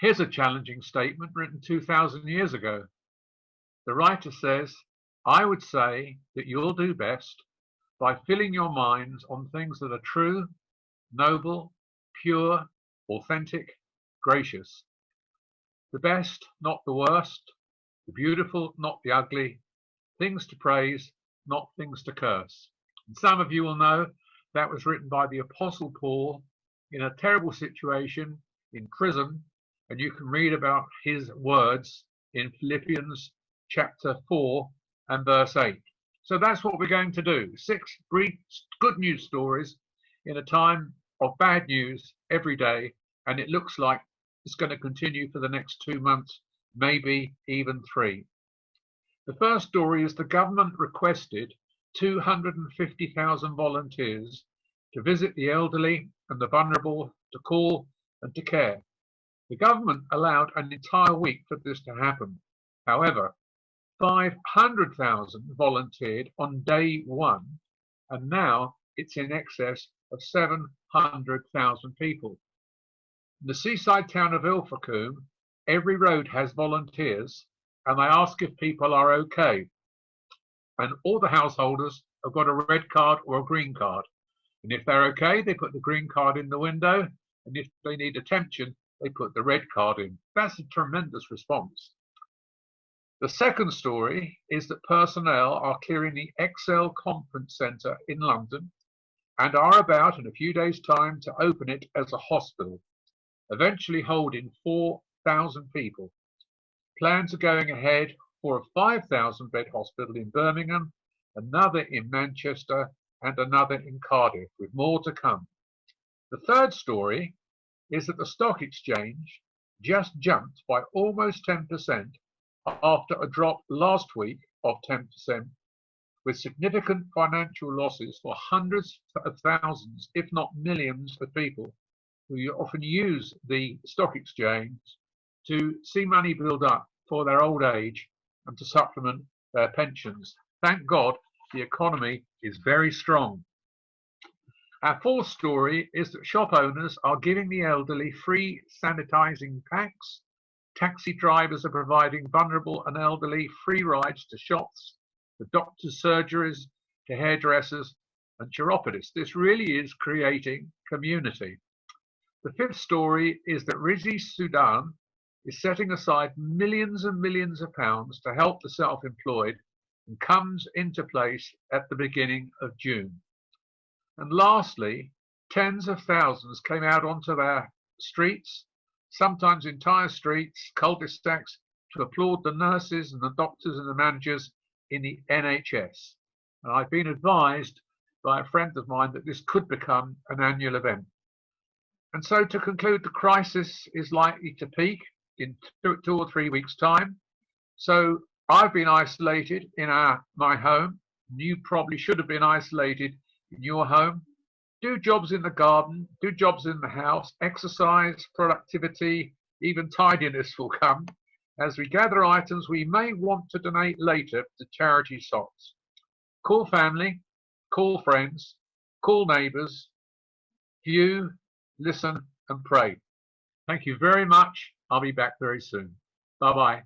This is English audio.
Here's a challenging statement written 2,000 years ago. The writer says, I would say that you'll do best by filling your minds on things that are true, noble, pure, authentic, gracious. The best, not the worst, the beautiful, not the ugly, things to praise, not things to curse. And some of you will know that was written by the Apostle Paul in a terrible situation in prison, and you can read about his words in Philippians chapter 4 and verse 8. So that's what we're going to do. 6 brief good news stories in a time of bad news every day, and it looks like it's going to continue for the next 2 months, maybe even 3. The first story is the government requested 250,000 volunteers to visit the elderly and the vulnerable, to call and to care. The government allowed an entire week for this to happen. However, 500,000 volunteered on day 1, and now it's in excess of 700,000 people. In the seaside town of Ilfracombe, every road has volunteers, and they ask if people are okay. And all the householders have got a red card or a green card. And if they're okay, they put the green card in the window, and if they need attention, they put the red card in. That's a tremendous response. The second story is that personnel are clearing the Excel Conference Centre in London and are about, in a few days' time, to open it as a hospital, eventually holding 4,000 people. Plans are going ahead for a 5,000-bed hospital in Birmingham, another in Manchester, and another in Cardiff, with more to come. The third story is that the stock exchange just jumped by almost 10% after a drop last week of 10%, with significant financial losses for hundreds of thousands, if not millions, of people who often use the stock exchange to see money build up for their old age and to supplement their pensions. Thank God the economy is very strong. Our fourth story is that shop owners are giving the elderly free sanitizing packs. Taxi drivers are providing vulnerable and elderly free rides to shops, to doctors' surgeries, to hairdressers and chiropodists. This really is creating community. The fifth story is that Rizzi Sudan is setting aside millions and millions of pounds to help the self-employed and comes into place at the beginning of June. And lastly, tens of thousands came out onto their streets, sometimes entire streets, cul-de-sacs, to applaud the nurses and the doctors and the managers in the NHS. And I've been advised by a friend of mine that this could become an annual event. And so to conclude, the crisis is likely to peak in 2 or 3 weeks' time. So I've been isolated in my home. You probably should have been isolated in your home. Do jobs in the garden, do jobs in the house, exercise, productivity, even tidiness will come. As we gather items we may want to donate later to charity shops. Call family, call friends, call neighbours, view, listen and pray. Thank you very much. I'll be back very soon. Bye-bye.